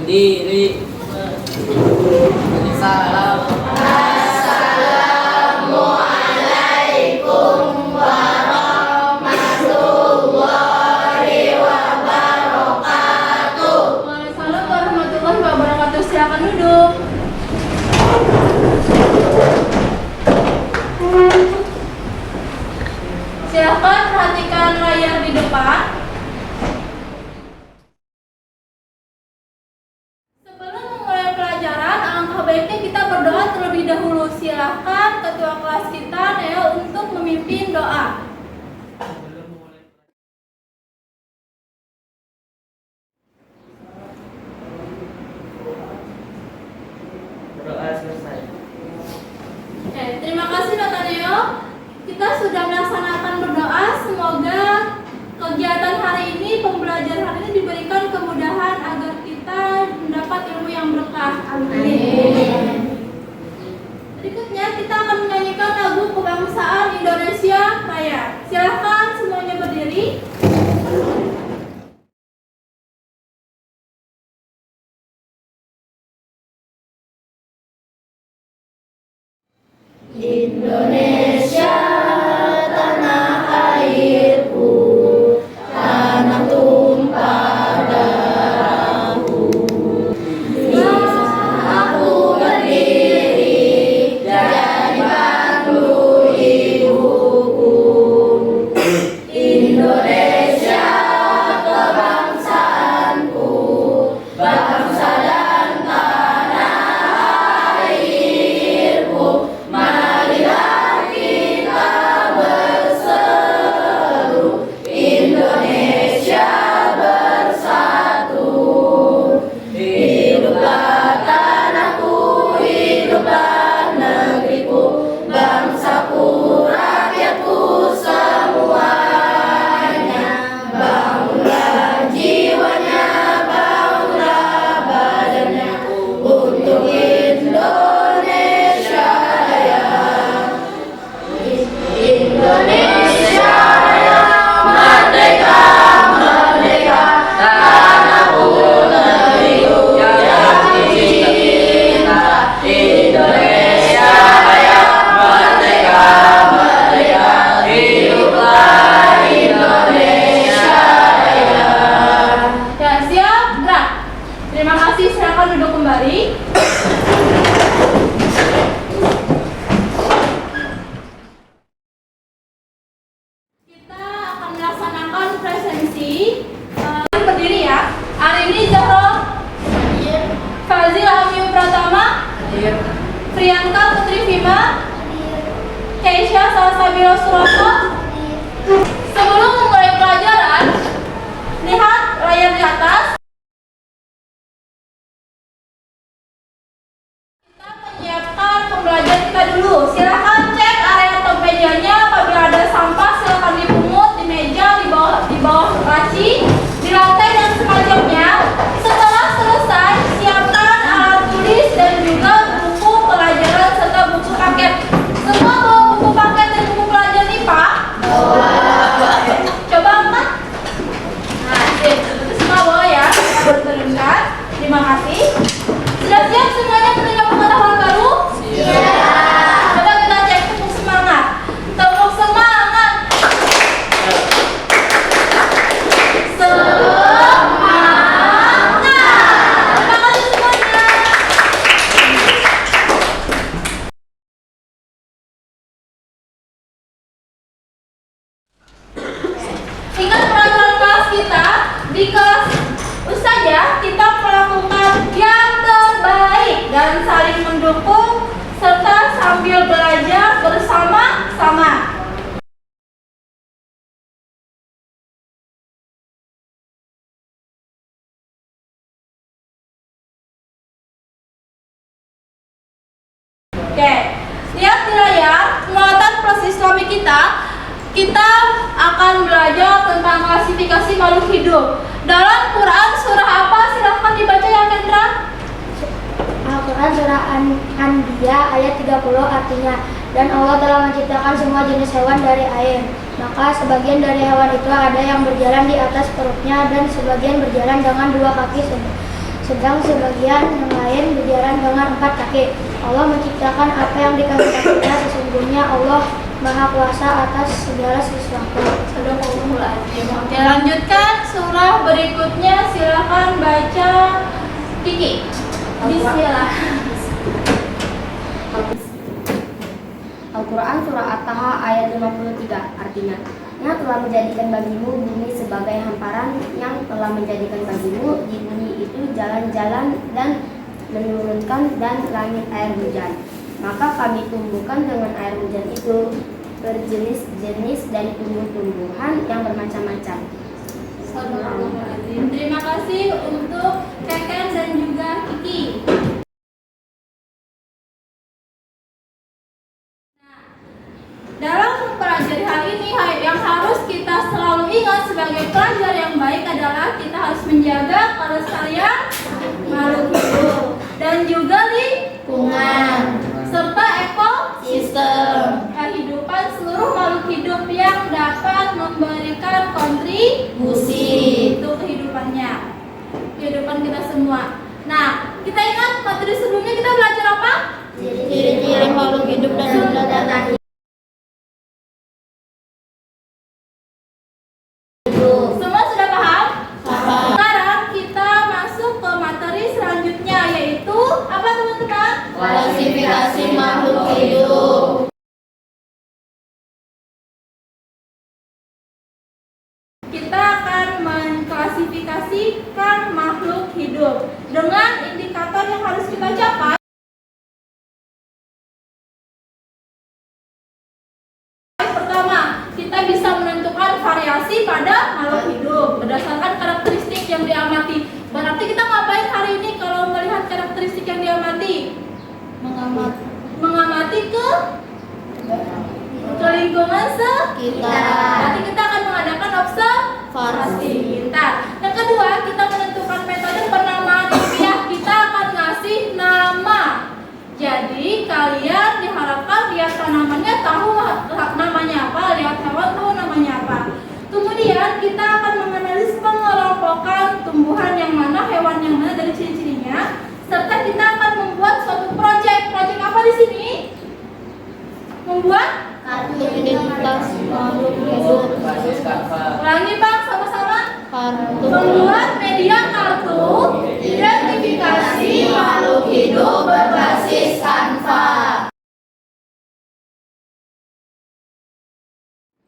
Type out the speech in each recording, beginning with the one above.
berdiri. Salam. Assalamualaikum warahmatullahi wabarakatuh. Waalaikumsalam warahmatullahi wabarakatuh. Silakan duduk. Silakan perhatikan layar di depan. Sebelum memulai pelajaran, alangkah baiknya kita berdoa terlebih dahulu. Silakan ketua kelas kita, Neo, untuk memimpin doa. Doa selesai. Terima kasih Dr. Neo. Kita sudah melaksanakan berdoa. Semoga kegiatan hari ini, pembelajaran hari ini diberikan kemudahan agar kita mendapat ilmu yang berkah. Amin. Berikutnya kita akan menyanyikan lagu kebangsaan Indonesia Raya. Silakan semuanya berdiri. Indonesia tanah airku, tanah tumpah darahku. Aku berdiri jadi bangku ibuku. Indonesia kebangsaanku, bangsa dan tanah airku. Marilah kita berseru, Indonesia bersatu. Hiduplah tanahku, hiduplah negeriku, bangsaku, rakyatku semuanya. Bangunlah jiwanya, bangunlah badannya untuk Indonesia Raya. Indonesia Raya, merdeka, merdeka, tanahku, negeriku yang cinta. Indonesia Raya, merdeka, merdeka, hiduplah Indonesia Raya. Ya, siap, gerak. Terima kasih, silakan duduk kembali. Kita akan melaksanakan presensi. Berdiri ya. Hari ini Zahra Fazil Hamim Pratama, Priyanka Putri Vima, Keisha Salsabila Suroso. Sebelum memulai pelajaran, lihat layar di atas. Kita menyiapkan pembelajaran kita dulu. Silakan cek area atau mejanya. Apabila ada sampah, silakan dipungut di meja, di bawah laci, di lantai dan semacamnya. Setelah selesai, siapkan alat tulis dan juga buku pelajaran serta buku paket. Semua bawa buku paket dan buku pelajaran nih, Pak? Coba angkat. Nah, sip. Itu semua bawa ya. Kita berteruskan. Terima kasih. Sudah siap semuanya menerima pengetahuan baru? Siap. Coba kita cek tepuk semangat. Tepuk semangat. Semangat. Terima kasih semuanya. Ingat peraturan kelas kita, di kelas Ustazah kita melakukan yang terbaik dan saling mendukung serta sambil belajar bersama-sama. Oke, lihat di layar muatan proses Islami kita akan belajar tentang klasifikasi makhluk hidup. Dalam Quran surah apa? Silahkan dibaca ya Kendra. Al-Quran surah An-Anbiya ayat 30 artinya, dan Allah telah menciptakan semua jenis hewan dari air. Maka sebagian dari hewan itu ada yang berjalan di atas perutnya dan sebagian berjalan dengan dua kaki sedang sebagian yang lain berjalan dengan 4 kaki. Allah menciptakan apa yang dikehendakinya, sesungguhnya Allah Maha Kuasa atas segala sesuatu. Sadaqallahul-Azim. Oke, lanjutkan surah berikutnya. Silakan baca Kiki. Bismillah. Al-Quran Surah At-Taha ayat 53, artinya, Yang telah menjadikan bagimu bumi sebagai hamparan, yang telah menjadikan bagimu di bumi itu jalan-jalan dan menurunkan dan langit air hujan. Maka kami tumbuhkan dengan air hujan itu berjenis-jenis dari tumbuh-tumbuhan yang bermacam-macam. Sadaqallahul-Azim. Terima kasih untuk Keken dan juga Kiki. Dalam mempelajari hal ini, yang harus kita selalu ingat sebagai pelajar yang baik adalah kita harus menjaga kelestarian makhluk hidup dan juga lingkungan serta ekosistem kehidupan seluruh makhluk hidup yang dapat memberikan kontribusi untuk kehidupan kita semua. Nah, kita ingat materi sebelumnya kita belajar apa? Ciri-ciri makhluk hidup dan benda Semua sudah paham? Sekarang kita masuk ke materi selanjutnya, yaitu apa teman-teman? Klasifikasi makhluk hidup. Kita akan mengklasifikasikan makhluk hidup dengan indikator yang harus kita capai. Pertama, kita bisa menentukan variasi pada makhluk hidup berdasarkan karakteristik yang diamati. Berarti kita ngapain hari ini kalau melihat karakteristik yang diamati? Mengamati ke lingkungan sekitar. Nanti kita akan mengadakan observasi. Yang kedua, kita menentukan metode penamaan ilmiah. Kita akan ngasih nama. Jadi kalian diharapkan lihat tanamannya tahu namanya apa, lihat hewan tahu namanya apa. Kemudian kita akan menganalisis pengelompokan tumbuhan yang mana, hewan yang mana dari ciri-cirinya, serta kita akan membuat suatu proyek. Proyek apa di sini? Membuat Kartu identitas makhluk hidup. ulangi Bang sama-sama. Kartu Membuat media kartu identifikasi makhluk hidup berbasis Canva.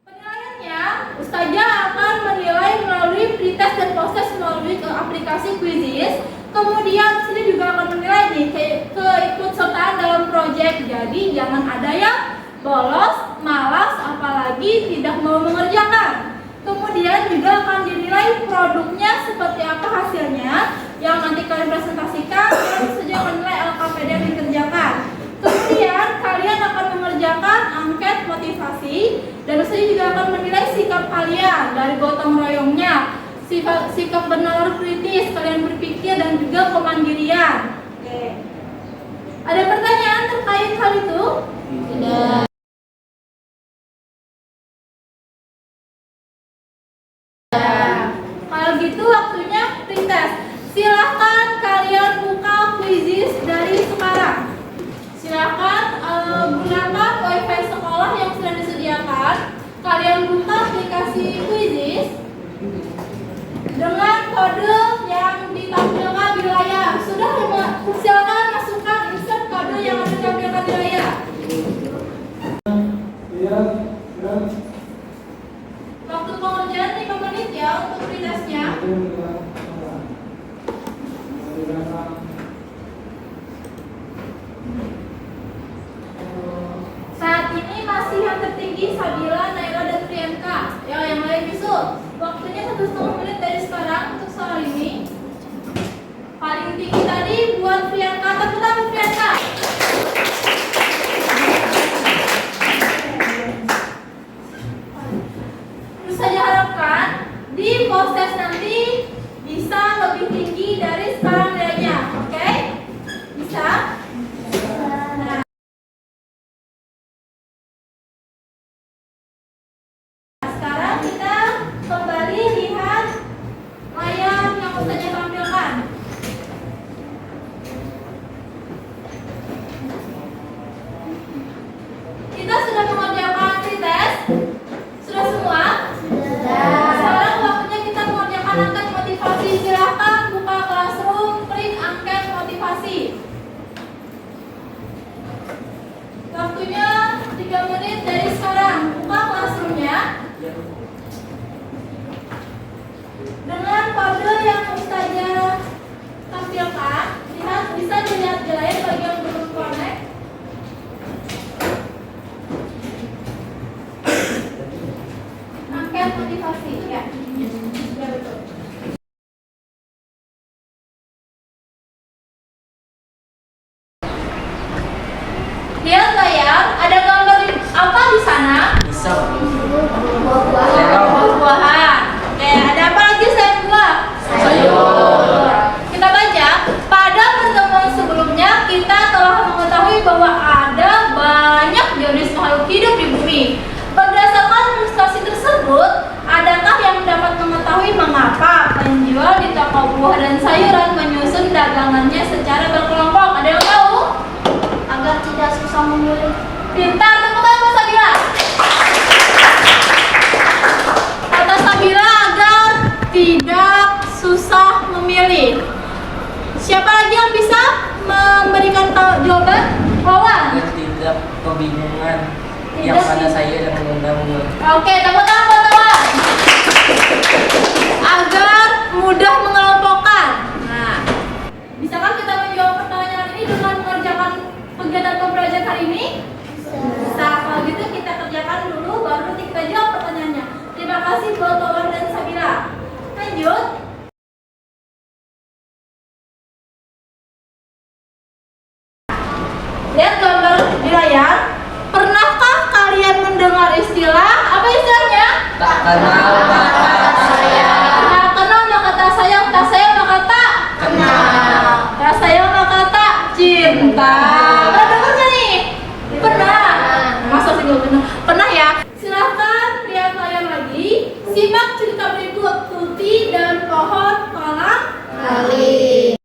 Penilaiannya, Ustazah akan menilai melalui pretest dan post-test melalui aplikasi Quizizz. Kemudian sini juga akan menilai nih keikutsertaan dalam proyek. Jadi jangan ada yang bolos, malas, apalagi tidak mau mengerjakan. Kemudian juga akan dinilai produknya seperti apa hasilnya yang nanti kalian presentasikan, dan saja menilai LKPD yang dikerjakan. Kemudian kalian akan mengerjakan angket motivasi, dan saya juga akan menilai sikap kalian dari gotong royongnya, sikap benar kritis, kalian berpikir, dan juga kemandirian. Oke. Ada pertanyaan terkait hal itu? tidak. Kalau gitu waktunya pretest. Silahkan kalian buka Quizizz dari sekarang. Silahkan gunakan wifi sekolah yang sudah disediakan. Kalian buka aplikasi Quizizz dengan kode yang ditampilkan di layar. Sudah silakan masukkan insert kode yang ditampilkan di layar. Waktu pengerjaan 5 menit ya untuk pretestnya. Saat ini masih yang tertinggi Sabila, Naila, dan Priyanka. Ya, yang lain nyusul. Waktunya 1,5 menit dari sekarang untuk soal ini. Paling tinggi tadi buat Priyanka. Tepuk tangan Priyanka. Terus saya harapkan di post-test nanti bisa lebih tinggi dari sekarang nilainya. Oke? Bisa? Nah. Sekarang kita kembali lihat layar yang Ustazah tampilkan. Apa di sana? Pisang. Buah-buahan. Oke, ada apa lagi selain buah? Sayur. Kita baca, pada pertemuan sebelumnya kita telah mengetahui bahwa ada banyak jenis makhluk hidup di bumi. Berdasarkan ilustrasi tersebut, adakah yang dapat mengetahui mengapa penjual di toko buah dan sayuran menyusun dagangannya secara berkelompok? Ada yang tahu? Agar tidak susah memilih. Pintar, tepuk tangan buat Sabila. Kata Sabila agar tidak susah memilih. Siapa lagi yang bisa memberikan jawaban? Wawan. Agar tidak kebingungan yang pada saya dan mengundangnya. Oke, tepuk tangan buat Wawan. Agar mudah mengelompokkan. Nah, bisakah kita menjawab pertanyaan ini dengan mengerjakan kegiatan pembelajaran hari ini? Bisa. Kalau gitu kita kerjakan dulu, baru nanti kita jawab pertanyaannya. Terima kasih buat Wawan dan Sabila. Lanjut. Lihat gambar di layar. Pernahkah kalian mendengar istilah apa istilahnya? Tak kenal maka saya Tak kenal maka tak sayang, tak sayang maka tak kenal. tak sayang maka tak cinta. Pernah dengar nggak nih? Pernah. Masa sih gue pernah? Pernah ya. Silahkan lihat layar lagi. Simak cerita berikut Tuti dan pohon kolang Kali.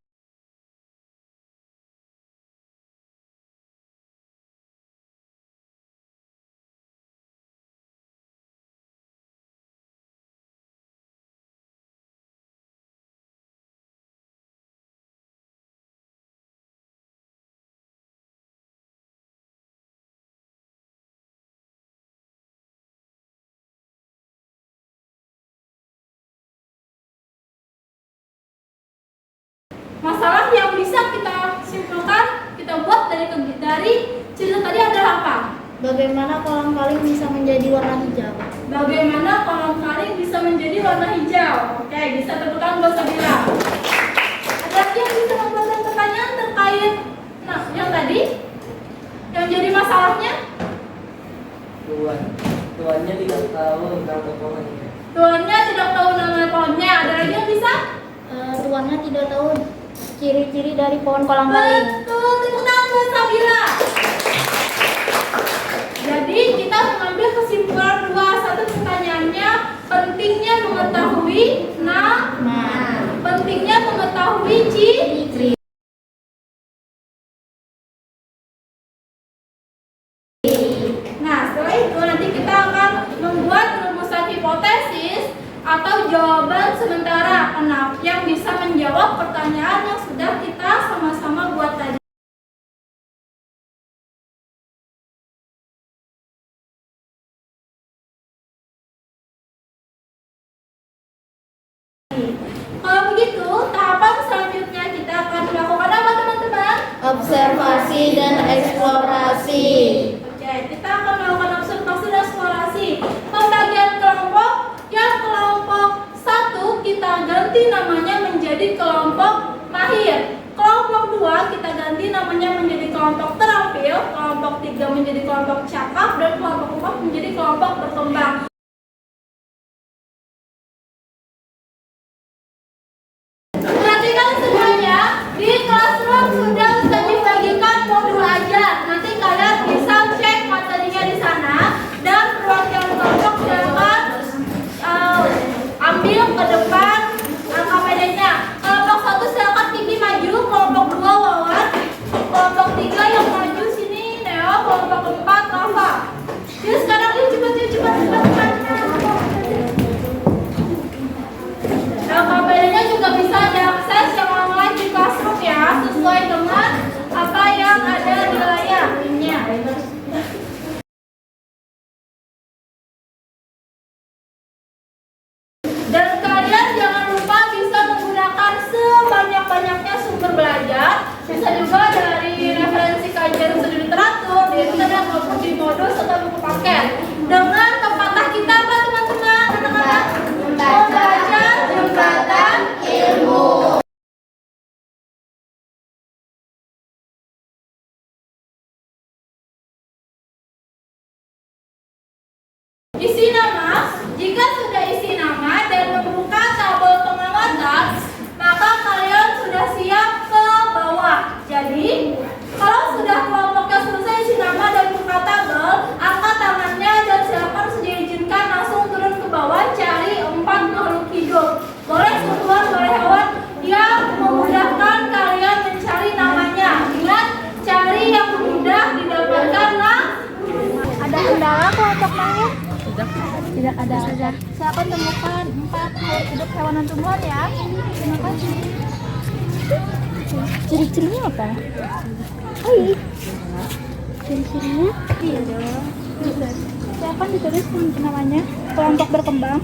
Masalah yang bisa kita simpulkan, kita buat dari cerita tadi adalah apa? Bagaimana kolang kaling bisa menjadi warna hijau? Bagaimana kolang kaling bisa menjadi warna hijau? Oke, bisa tepuk tangan buat Sabila. Ada lagi yang bisa membuat pertanyaan terkait yang tadi? Yang jadi masalahnya? Tuannya tidak tahu tentang pohonnya. Tuannya tidak tahu nama pohonnya. Ada lagi yang bisa? Tuannya tidak tahu ciri-ciri dari pohon kolang kaling. Betul, tepuk tangan buat Sabila. Jadi kita mengambil kesimpulan dua. Satu pertanyaannya, pentingnya mengetahui pentingnya mengetahui ciri. Nah, setelah itu nanti kita akan membuat rumusan hipotesis atau jawaban sementara yang bisa menjawab pertanyaan yang sudah kita sama-sama buat tadi. Kalau begitu, tahapan selanjutnya kita akan melakukan apa teman-teman? Observasi dan eksplorasi. Oke, kita akan melakukan observasi dan eksplorasi. Pembagian kelompok, yang kelompok 1 kita ganti namanya menjadi kelompok mahir. Kelompok 2 kita ganti namanya menjadi kelompok terampil. Kelompok 3 menjadi kelompok cakap dan kelompok 4 menjadi kelompok berkembang. Perhatikan semuanya, di classroom sudah dibagikan modul ajar. Nanti kalian bisa cek materinya di sana dan perwakilan kelompok silakan ambil ke depan KPD-nya. Kelompok 1 silakan Kiki maju, kelompok 2 Wawan, kelompok 3 yang maju sini Neo, kelompok 4 Rafa. Jadi sekarang yuk cepat. ada. Silakan temukan 4 makhluk hidup hewan dan tumbuhan ya. Terima kasih. Ciri-cirinya apa? Ciri-cirinya? Iya dong. Silakan ditulis namanya. Kelompok berkembang.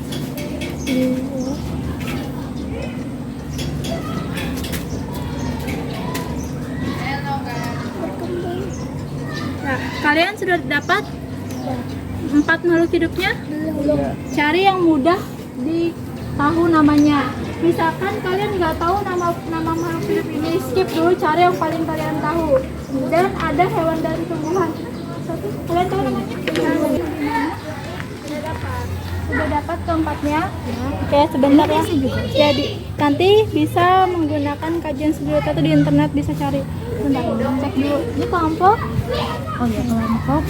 Nah, kalian sudah dapat 4 makhluk hidupnya? Cari yang mudah ditahu namanya. Misalkan kalian nggak tahu nama makhluk hidup ini, skip dulu, cari yang paling kalian tahu. Dan ada hewan dan tumbuhan. Kalian tahu namanya? Sudah dapat keempatnya? Oke, sebentar ya. Jadi nanti bisa menggunakan kajian sebelumnya atau di internet bisa cari. Bentar, cek dulu. Ini kelompok? Oh iya, kelompok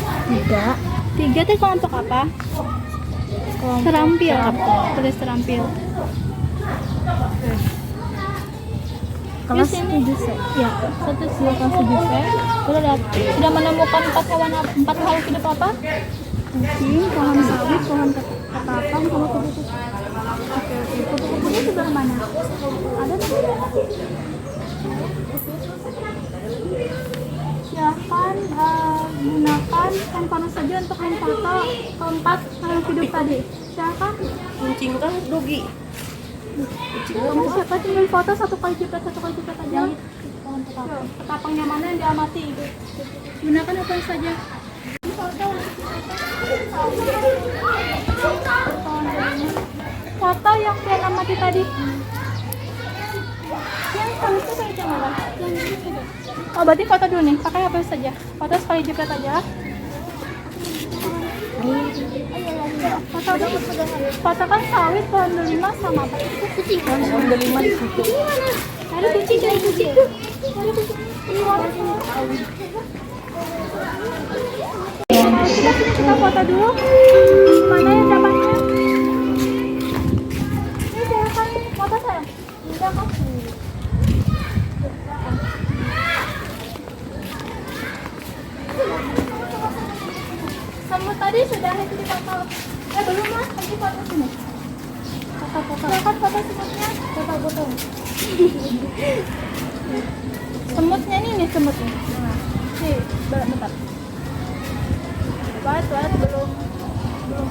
3 itu kelompok apa? Terampil. Tulis terampil. Kelas 7C. Ya, satu sila kelas 7C. Sudah menemukan 4 makhluk hidup apa? Kucing, pohon sawit, pohon ketapang, sama kupu-kupu. Oke, kupu-kupunya sebelah mana? Ada tidak? Silahkan gunakan handphone saja untuk memfoto keempat makhluk hidup tadi. Silahkan. Kucing kan dogi. Kamu siapa tinggal foto satu kali jepret aja. Ketapangnya mana yang diamati? Gunakan apa saja. Foto yang kalian amati tadi. Yang kamu itu kayak mana? Oh, berarti foto dulu nih. Pakai apa saja? Foto sekali jepret aja. Foto kan sawit, pohon delima sama apa? Kucing. Pohon delima di situ. Ada kucing, ada kucing. Kita foto dulu. Mana yang dapatnya? Ini silakan foto saya. Tidak kok. Semut tadi sudah itu di foto. Belum mas, lagi foto sini. Foto. Silakan foto semutnya. Foto. Semutnya ini semutnya. Nah, nih, bentar. Buat belum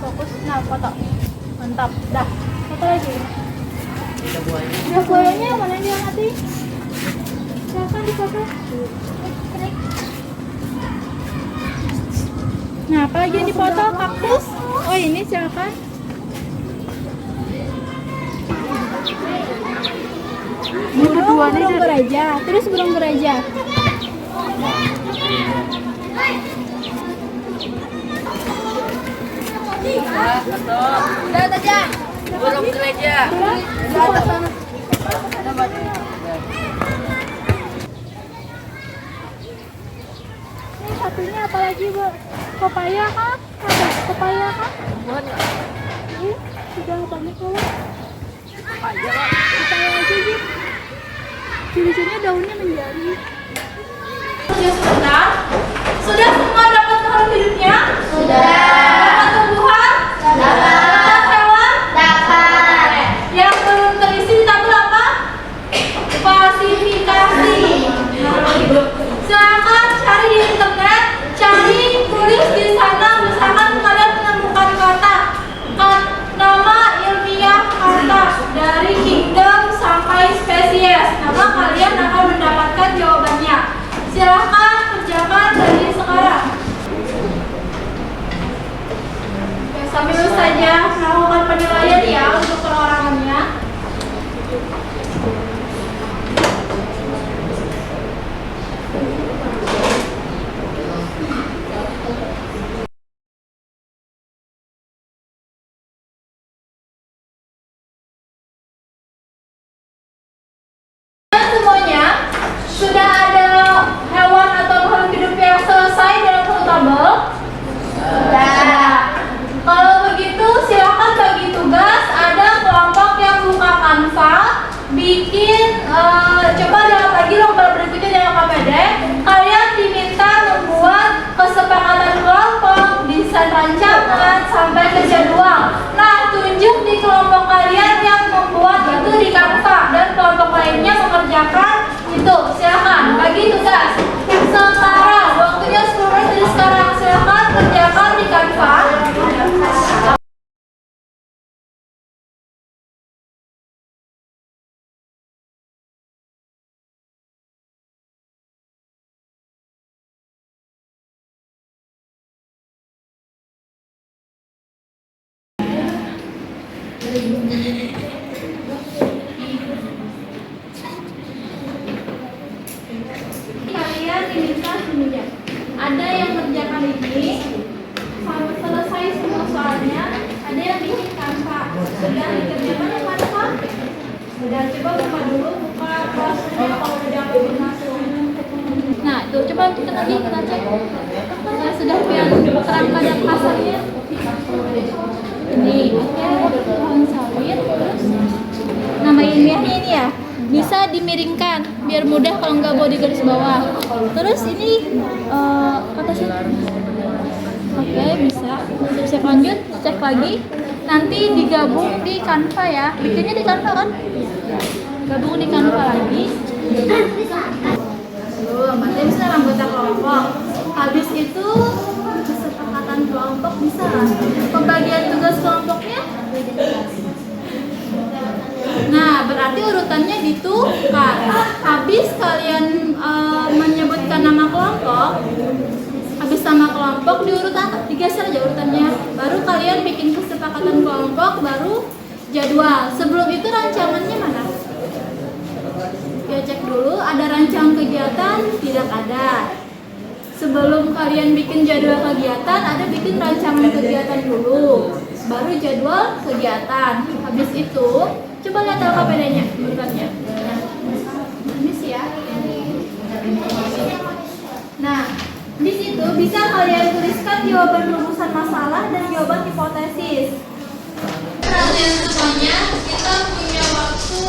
fokus. Nah, foto. Mantap. Dah. Foto lagi. Udah buayanya mana yang diamati? Silakan difoto. Klik. Nah, apalagi yang dipoto? Kaktus. Oh, ini silakan. Burung geraja. Terus burung geraja. Udah aja. Burung gereja. Ini satunya apa lagi, Bu? Pepaya kah? Pepaya kah? Ini sudah banyak loh. Pepaya aja sih. Ciri-cirinya daunnya menjadi. Sebentar. Sudah semua dapat makhluk hidupnya? Sudah. Dapat tumbuhan? Dapat hewan? Dapat. Yang belum terisi di tabel apa? Klasifikasi. Silakan cari di internet, tulis di sana. Misalkan kalian menemukan kata nama ilmiah kata dari kingdom sampai spesies, maka kalian akan mendapatkan jawabannya. Silakan kerjakan dari sekarang. Oke, sambil saja melakukan penilaian ya untuk perorangannya. Semuanya sudah ada hewan atau makhluk hidup yang selesai dalam satu tabel? Sudah. Kalau begitu silakan bagi tugas. Ada kelompok yang buka Canva, bikin coba lihat lagi lomba berikutnya dalam KPD. Kalian diminta membuat kesepakatan kelompok, desain rancangan, sampai ke jadwal. Nah, tunjuk di kelompok kalian yang membuat itu di Canva dan kelompok lainnya mengerjakan itu. Silakan bagi tugas. Sekarang waktunya 10 menit dari sekarang. Silakan kerjakan di Canva. Kalian diminta semuanya. Ada yang kerjakan ini sampai selesai semua soalnya. Ada yang bikin Canva. Sudah dikerjakan yang Canva? Sudah, coba buka dulu, buka browsernya kalau udah aktif masuk. Nah, itu coba kita lagi kita cek. Nah, sudah yang kerangka dan kasarnya. Ini, oke, pohon sawit, terus nama ilmiahnya ini ya. Bisa dimiringkan biar mudah kalau nggak mau di garis bawah. Terus ini kata sih. Oke, bisa. Siap lanjut, cek lagi. Nanti digabung di Canva ya. Bikinnya di Canva kan? Gabung di Canva lagi. Berarti misalnya anggota kelompok. Habis itu kesepakatan kelompok bisa lah. Pembagian tugas kelompoknya. Nah, berarti urutannya ditukar. Habis kalian menyebutkan nama kelompok, habis nama kelompok diurutan, digeser aja urutannya. Baru kalian bikin kesepakatan kelompok, baru jadwal. Sebelum itu rancangannya mana? Ya, cek dulu, ada rancangan kegiatan? Tidak ada. Sebelum kalian bikin jadwal kegiatan, ada bikin rancangan kegiatan dulu, baru jadwal kegiatan. Habis itu, coba lihat LKPD-nya, urutannya. Ini sih ya. Nah, di situ bisa kalian tuliskan jawaban rumusan masalah dan jawaban hipotesis. Perhatian semuanya, kita punya waktu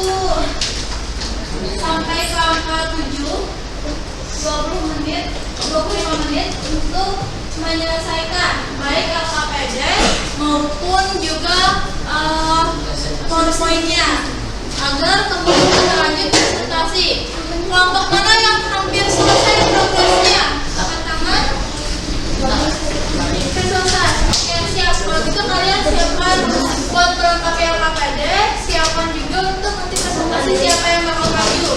sampai ke angka 7, 20 menit, 25 menit untuk menyelesaikan baik LKPD maupun juga PowerPoint-nya agar kemudian kita lanjut presentasi. Kelompok mana yang hampir selesai progresnya? Angkat tangan. Selesai. Oke, siap. Kalau gitu kalian siapkan buat melengkapi LKPD, siapkan juga untuk nanti presentasi siapa yang bakal maju.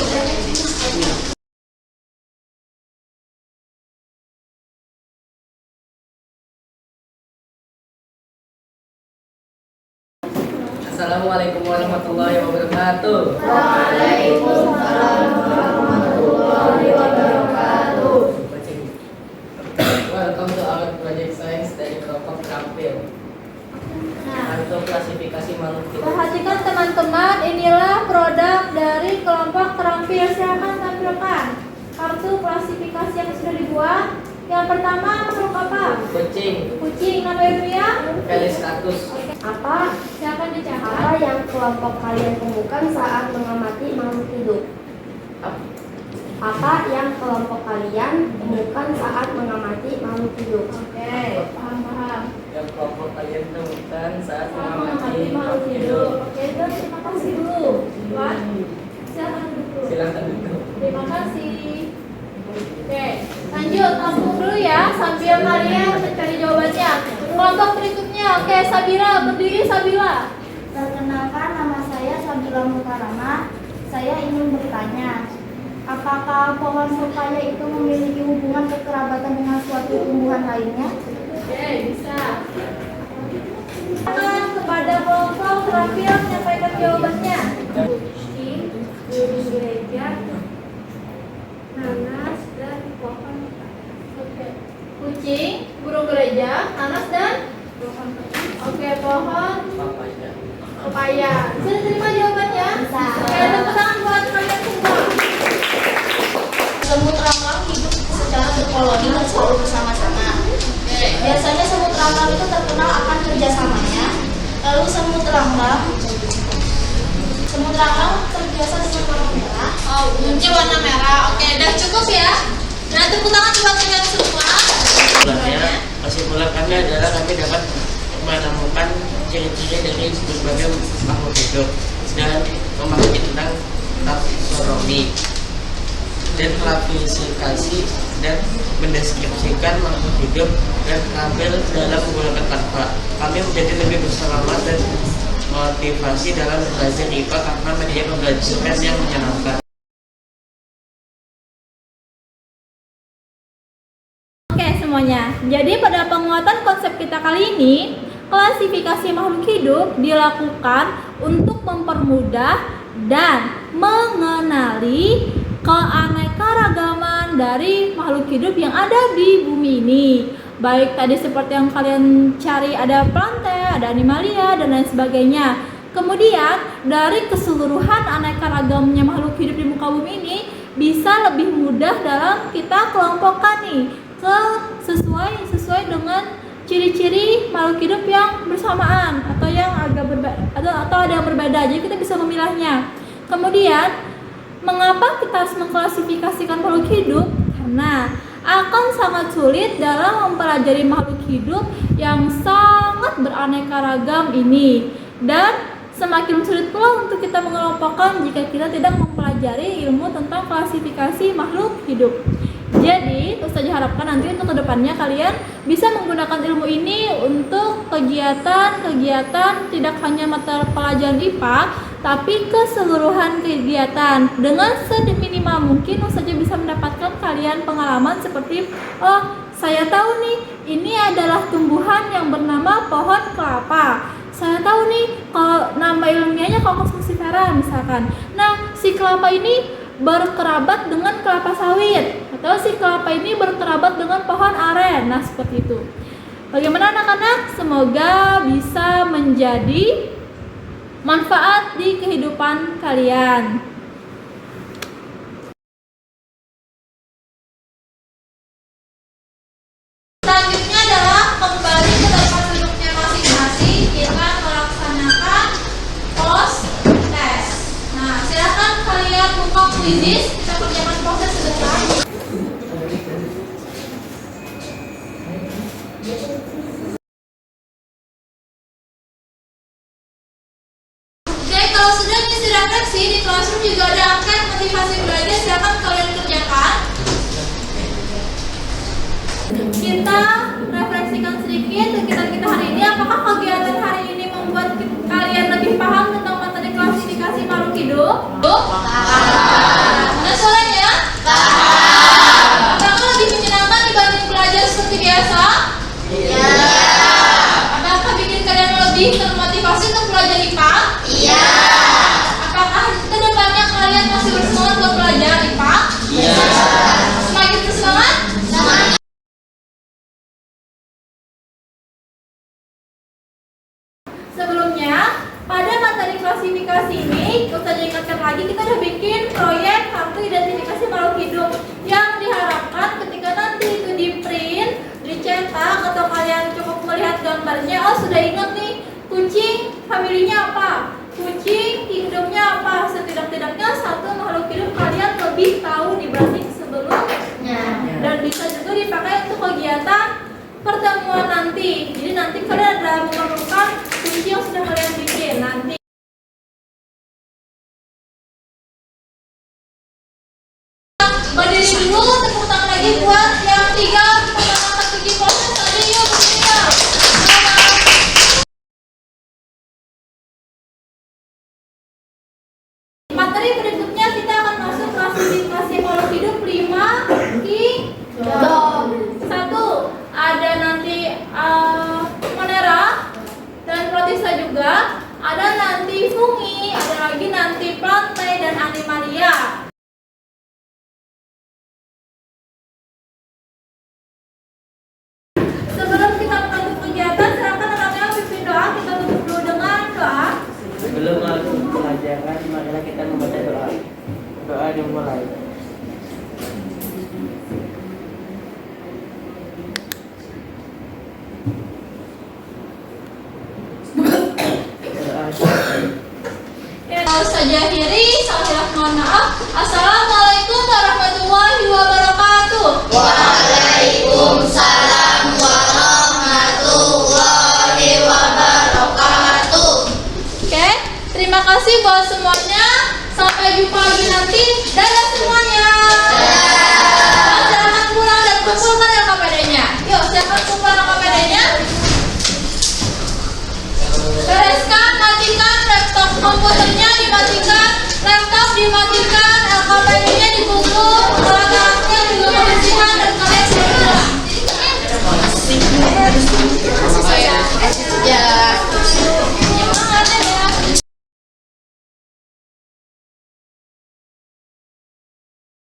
Assalamualaikum warahmatullahi wabarakatuh. Waalaikumsalam warahmatullahi wabarakatuh. Welcome to our project science dari kelompok terampil. Untuk klasifikasi makhluk hidup. Perhatikan teman-teman, inilah produk dari kelompok terampil. Silakan tampilkan kartu klasifikasi yang sudah dibuat. Yang pertama makhluk apa? Kucing. Kucing. Nama ilmiah? Felistatus. Apa Silakan dicatat. apa yang kelompok kalian temukan saat mengamati makhluk hidup? Apa yang kelompok kalian temukan saat mengamati makhluk hidup? Oke, paham. Yang kelompok kalian temukan saat Mengamati mengamati makhluk hidup. Oke, dan terima kasih dulu. Buat silakan duduk. Silakan duduk. Terima kasih. Oke, lanjut langsung dulu ya sambil kalian mencari jawabannya. Kelompok berikutnya, oke, Sabila, berdiri Sabila. Perkenalkan, nama saya Sabila Mukarama. Saya ingin bertanya, apakah pohon pepaya itu memiliki hubungan kekerabatan dengan suatu tumbuhan lainnya? Oke, bisa. Silakan kepada kelompok terampil menyampaikan jawabannya. Kucing, burung gereja, nanas, dan pohon. Oke. Kucing, burung gereja, nanas, dan pohon. Oke, pohon Papaya. pepaya. Sudah terima jawabannya? Bisa. Oke, tepuk tangan buat kalian semua. Semut rambang hidup secara berkoloni dan selalu bersama-sama. Biasanya semut rambang itu terkenal akan kerjasamanya. Lalu semut rambang terbiasa dengan warna merah. Oh, umumnya warna merah. Oke, udah cukup ya. Nah, tepuk tangan buat kalian semua. Kesimpulannya adalah kami dapat menemukan ciri-ciri dari berbagai makhluk hidup dan memahami tentang taksonomi dan klasifikasi dan mendeskripsikan makhluk hidup dan tampil dalam menggunakan tanpa. Kami menjadi lebih bersemangat dan motivasi dalam belajar IPA karena media pembelajaran yang menyenangkan. Oke semuanya, jadi pada penguatan konsep kita kali ini, klasifikasi makhluk hidup dilakukan untuk mempermudah dan mengenali keanekaragaman dari makhluk hidup yang ada di bumi ini. Baik tadi seperti yang kalian cari, ada plantae, ada animalia, dan lain sebagainya. Kemudian dari keseluruhan aneka ragamnya makhluk hidup di muka bumi ini bisa lebih mudah dalam kita kelompokkan nih ke sesuai dengan ciri-ciri makhluk hidup yang bersamaan atau yang agak atau ada yang berbeda. Jadi kita bisa memilahnya. Kemudian mengapa kita harus mengklasifikasikan makhluk hidup? Karena akan sangat sulit dalam mempelajari makhluk hidup yang sangat beraneka ragam ini, dan semakin sulit pula untuk kita mengelompokkan jika kita tidak mempelajari ilmu tentang klasifikasi makhluk hidup. Jadi, Ustazah harapkan nanti untuk kedepannya kalian bisa menggunakan ilmu ini untuk kegiatan-kegiatan tidak hanya mata pelajaran IPA, tapi keseluruhan kegiatan. Dengan seminimal mungkin Ustazah bisa mendapatkan kalian pengalaman seperti, oh saya tahu nih, ini adalah tumbuhan yang bernama pohon kelapa. Saya tahu nih, kalau nama ilmiahnya Cocos muscifera misalkan. Nah, si kelapa ini berkerabat dengan kelapa sawit, atau si kelapa ini berkerabat dengan pohon aren. Nah, seperti itu. Bagaimana anak-anak? Semoga bisa menjadi manfaat di kehidupan kalian. Selanjutnya adalah kembali ke tempat duduknya masing-masing. Kita melaksanakan post test. Nah, silakan kalian buka kuisis. Kita kerjakan proses sebentar. Oke, kalau sudah mengisi refleksi di classroom juga ada angkat motivasi belajar. Silakan kalian kerjakan. Kita refleksikan sedikit kegiatan kita hari ini. Apakah kegiatan hari ini membuat kalian lebih paham tentang materi klasifikasi makhluk hidup? Mana suaranya? Apakah lebih menyenangkan dibanding belajar seperti biasa? Iya. Apakah bikin kalian lebih termotivasi untuk belajar IPA? Iya. Apakah kedepannya kalian masih bersemangat buat belajar IPA? Iya. Semakin bersemangat? Semakin. Sebelumnya, pada materi klasifikasi ini, Ustazah ingatkan lagi, kita udah bikin proyek kartu identifikasi makhluk hidup yang diharapkan ketika nanti itu di print, dicetak, atau kalian cukup melihat gambarnya, oh sudah ingat nih, kucing familinya apa, kucing kingdomnya apa, setidak-tidaknya satu makhluk hidup kalian lebih tahu dibanding sebelumnya, dan bisa juga dipakai untuk kegiatan pertemuan nanti. Jadi nanti kalian ada menemukan kunci yang sudah kalian bikin nanti. Berdiri dulu, tepuk tangan lagi buat yang 3 pengalaman bikin proses tadi. Yuk berdiri ya. Materi berikutnya kita akan masuk klasifikasi makhluk hidup 5 kingdom. 1. Ada nanti Monera dan Protista juga, ada nanti fungi, ada lagi nanti plantae dan animalia. Sebelum kita menutup kegiatan, silakan anak-anak pimpin doa. Kita tutup dulu dengan doa. Sebelum masuk pelajaran, marilah kita membaca doa. Doa dimulai. Ustazah akhiri, salah mohon maaf. Assalamualaikum